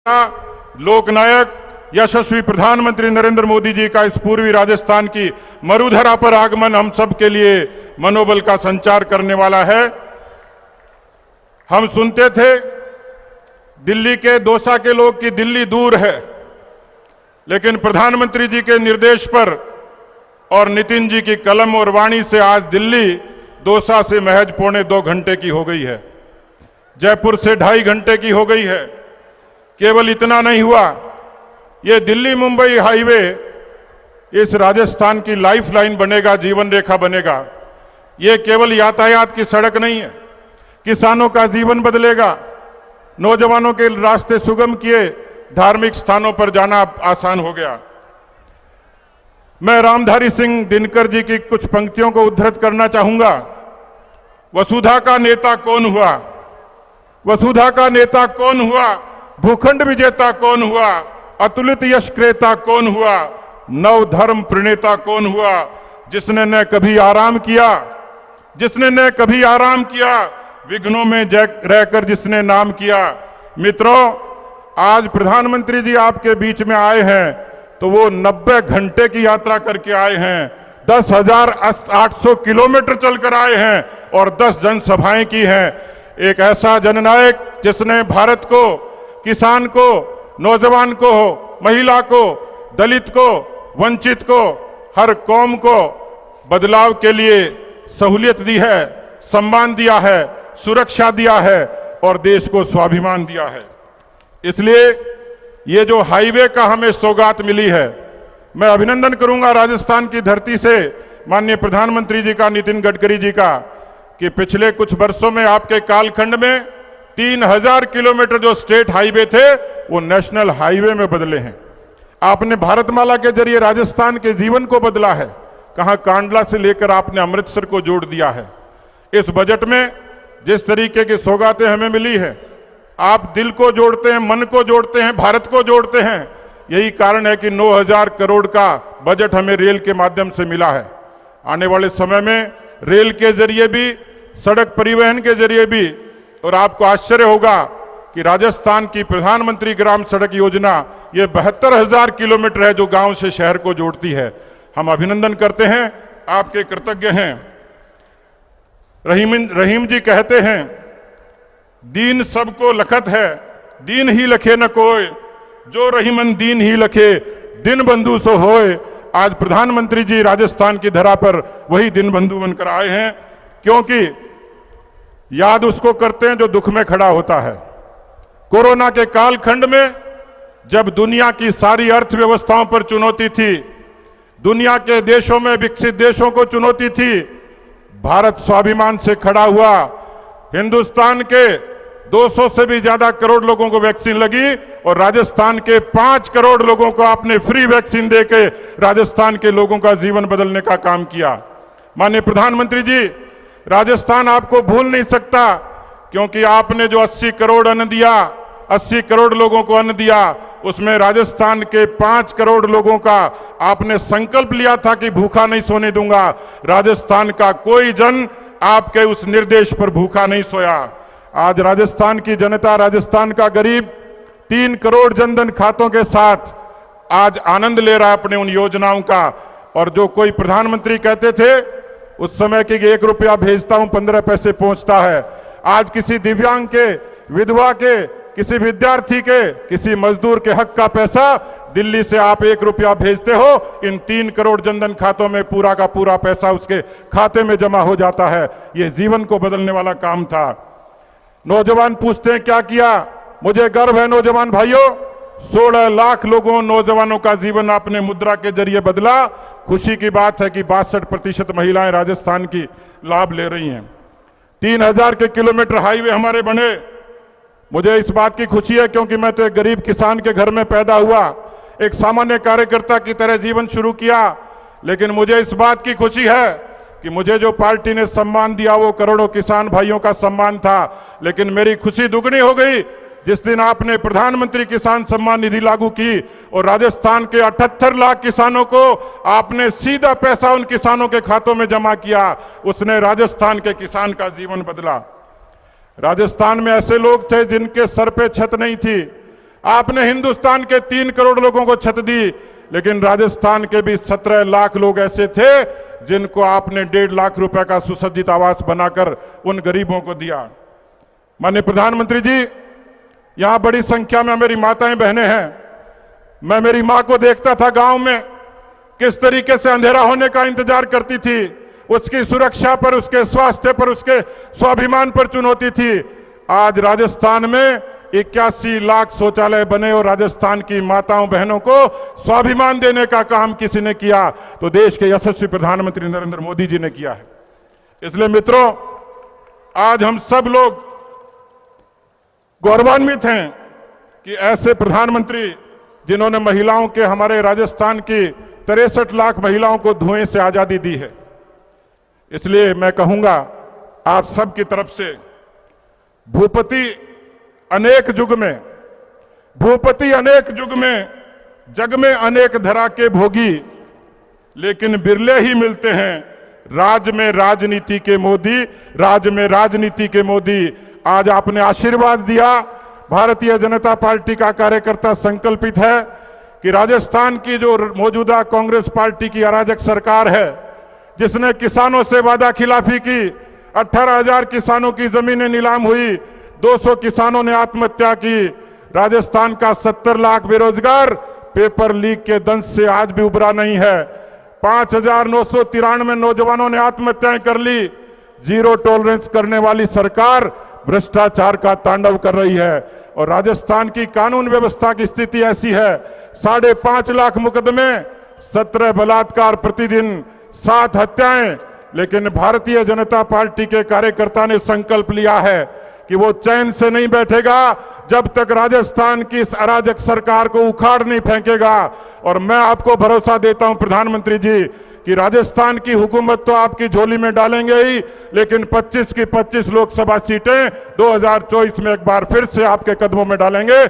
लोकनायक यशस्वी प्रधानमंत्री नरेंद्र मोदी जी का इस पूर्वी राजस्थान की मरुधरा पर आगमन हम सब के लिए मनोबल का संचार करने वाला है। हम सुनते थे दिल्ली के दौसा के लोग कि दिल्ली दूर है, लेकिन प्रधानमंत्री जी के निर्देश पर और नितिन जी की कलम और वाणी से आज दिल्ली दौसा से महज 1.25 घंटे की हो गई है, जयपुर से 2.5 घंटे की हो गई है। केवल इतना नहीं हुआ, ये दिल्ली मुंबई हाईवे इस राजस्थान की लाइफलाइन बनेगा, जीवन रेखा बनेगा। ये केवल यातायात की सड़क नहीं है, किसानों का जीवन बदलेगा, नौजवानों के रास्ते सुगम किए, धार्मिक स्थानों पर जाना आसान हो गया। मैं रामधारी सिंह दिनकर जी की कुछ पंक्तियों को उद्धृत करना चाहूंगा। वसुधा का नेता कौन हुआ, वसुधा का नेता कौन हुआ, भूखंड विजेता कौन हुआ, अतुलित यश क्रेता कौन हुआ, नव धर्म प्रणेता कौन हुआ, जिसने न कभी आराम किया, जिसने न कभी आराम किया, विघ्नों में रहकर जिसने नाम किया। मित्रों, आज प्रधानमंत्री जी आपके बीच में आए हैं तो वो 90 घंटे की यात्रा करके आए हैं, 10,800 किलोमीटर चलकर आए हैं और 10 जनसभाएं की हैं। एक ऐसा जननायक जिसने भारत को, किसान को, नौजवान को, महिला को, दलित को, वंचित को, हर कौम को बदलाव के लिए सहूलियत दी है, सम्मान दिया है, सुरक्षा दिया है और देश को स्वाभिमान दिया है। इसलिए ये जो हाईवे का हमें सौगात मिली है, मैं अभिनंदन करूंगा राजस्थान की धरती से माननीय प्रधानमंत्री जी का, नितिन गडकरी जी का, कि पिछले कुछ वर्षों में आपके कालखंड में 3000 किलोमीटर जो स्टेट हाईवे थे वो नेशनल हाईवे में बदले हैं। आपने भारतमाला के जरिए राजस्थान के जीवन को बदला है। कहां कांडला से लेकर आपने अमृतसर को जोड़ दिया है। इस बजट में जिस तरीके की सौगातें हमें मिली है, आप दिल को जोड़ते हैं, मन को जोड़ते हैं, भारत को जोड़ते हैं। यही कारण है कि 9000 करोड़ का बजट हमें रेल के माध्यम से मिला है। आने वाले समय में रेल के जरिए भी, सड़क परिवहन के जरिए भी, और आपको आश्चर्य होगा कि राजस्थान की प्रधानमंत्री ग्राम सड़क योजना ये 72,000 किलोमीटर है जो गांव से शहर को जोड़ती है। हम अभिनंदन करते हैं, आपके कृतज्ञ हैं। रहीम जी कहते हैं, दीन सबको लखत है, दीन ही लखे न कोय, जो रहीमन दीन ही लखे, दिन बंधु सो होए। आज प्रधानमंत्री जी राजस्थान की धरा पर वही दिन बंधु बनकर आए हैं, क्योंकि याद उसको करते हैं जो दुख में खड़ा होता है। कोरोना के कालखंड में जब दुनिया की सारी अर्थव्यवस्थाओं पर चुनौती थी, दुनिया के देशों में, विकसित देशों को चुनौती थी, भारत स्वाभिमान से खड़ा हुआ। हिंदुस्तान के 200 से भी ज्यादा करोड़ लोगों को वैक्सीन लगी और राजस्थान के 5 करोड़ लोगों को आपने फ्री वैक्सीन देके राजस्थान के लोगों का जीवन बदलने का काम किया। माननीय प्रधानमंत्री जी, राजस्थान आपको भूल नहीं सकता, क्योंकि आपने जो 80 करोड़ अन्न दिया, 80 करोड़ लोगों को अन्न दिया, उसमें राजस्थान के 5 करोड़ लोगों का आपने संकल्प लिया था कि भूखा नहीं सोने दूंगा। राजस्थान का कोई जन आपके उस निर्देश पर भूखा नहीं सोया। आज राजस्थान की जनता, राजस्थान का गरीब 3 करोड़ जनधन खातों के साथ आज आनंद ले रहा है अपने उन योजनाओं का। और जो कोई प्रधानमंत्री कहते थे उस समय कि 1 रुपया भेजता हूं 15 पैसे पहुंचता है, आज किसी दिव्यांग के, विधवा के, किसी विद्यार्थी के, किसी मजदूर के हक का पैसा दिल्ली से आप 1 रुपया भेजते हो, इन 3 करोड़ जनधन खातों में पूरा का पूरा पैसा उसके खाते में जमा हो जाता है। ये जीवन को बदलने वाला काम था। नौजवान पूछते हैं क्या किया, मुझे गर्व है नौजवान भाइयों, 16 लाख लोगों, नौजवानों का जीवन आपने मुद्रा के जरिए बदला। खुशी की बात है कि 62% महिलाएं राजस्थान की लाभ ले रही हैं। 3000 के किलोमीटर हाईवे हमारे बने। मुझे इस बात की खुशी है क्योंकि मैं तो एक गरीब किसान के घर में पैदा हुआ, एक सामान्य कार्यकर्ता की तरह जीवन शुरू किया। लेकिन मुझे इस बात की खुशी है कि मुझे जो पार्टी ने सम्मान दिया वो करोड़ों किसान भाइयों का सम्मान था। लेकिन मेरी खुशी दुगनी हो गई जिस दिन आपने प्रधानमंत्री किसान सम्मान निधि लागू की और राजस्थान के 78 लाख किसानों को आपने सीधा पैसा उन किसानों के खातों में जमा किया। उसने राजस्थान के किसान का जीवन बदला। राजस्थान में ऐसे लोग थे जिनके सर पे छत नहीं थी, आपने हिंदुस्तान के 3 करोड़ लोगों को छत दी, लेकिन राजस्थान के भी 17 लाख लोग ऐसे थे जिनको आपने 1.5 लाख रुपए का सुसज्जित आवास बनाकर उन गरीबों को दिया। माननीय प्रधानमंत्री जी, यहां बड़ी संख्या में मेरी माताएं बहनें हैं। मैं मेरी मां को देखता था गांव में, किस तरीके से अंधेरा होने का इंतजार करती थी, उसकी सुरक्षा पर, उसके स्वास्थ्य पर, उसके स्वाभिमान पर चुनौती थी। आज राजस्थान में 81 लाख शौचालय बने और राजस्थान की माताओं बहनों को स्वाभिमान देने का काम किसी ने किया तो देश के यशस्वी प्रधानमंत्री नरेंद्र मोदी जी ने किया है। इसलिए मित्रों, आज हम सब लोग गौरवान्वित हैं कि ऐसे प्रधानमंत्री जिन्होंने महिलाओं के, हमारे राजस्थान की 63 लाख महिलाओं को धुएं से आजादी दी है। इसलिए मैं कहूंगा आप सब की तरफ से, भूपति अनेक युग में, भूपति अनेक युग में, जग में अनेक धरा के भोगी, लेकिन बिरले ही मिलते हैं राज में राजनीति के मोदी, राज में राजनीति के मोदी। आज आपने आशीर्वाद दिया। भारतीय जनता पार्टी का कार्यकर्ता संकल्पित है कि राजस्थान की जो मौजूदा कांग्रेस पार्टी की अराजक सरकार है, जिसने किसानों से वादा खिलाफी की, 18,000 किसानों की जमीनें नीलाम हुई, 200 किसानों ने आत्महत्या की, राजस्थान का 70 लाख बेरोजगार पेपर लीक के दंश से आज भी उबरा नहीं है, 5,993 नौजवानों ने आत्महत्याएं कर ली। जीरो टॉलरेंस करने वाली सरकार भ्रष्टाचार का तांडव कर रही है और राजस्थान की कानून व्यवस्था की स्थिति ऐसी है, 5.5 लाख मुकदमे, 17 बलात्कार प्रतिदिन, 7 हत्याएं। लेकिन भारतीय जनता पार्टी के कार्यकर्ता ने संकल्प लिया है कि वो चैन से नहीं बैठेगा जब तक राजस्थान की इस अराजक सरकार को उखाड़ नहीं फेंकेगा। और मैं आपको भरोसा देता हूं प्रधानमंत्री जी कि राजस्थान की हुकूमत तो आपकी झोली में डालेंगे ही, लेकिन 25 की 25 लोकसभा सीटें 2024 में एक बार फिर से आपके कदमों में डालेंगे।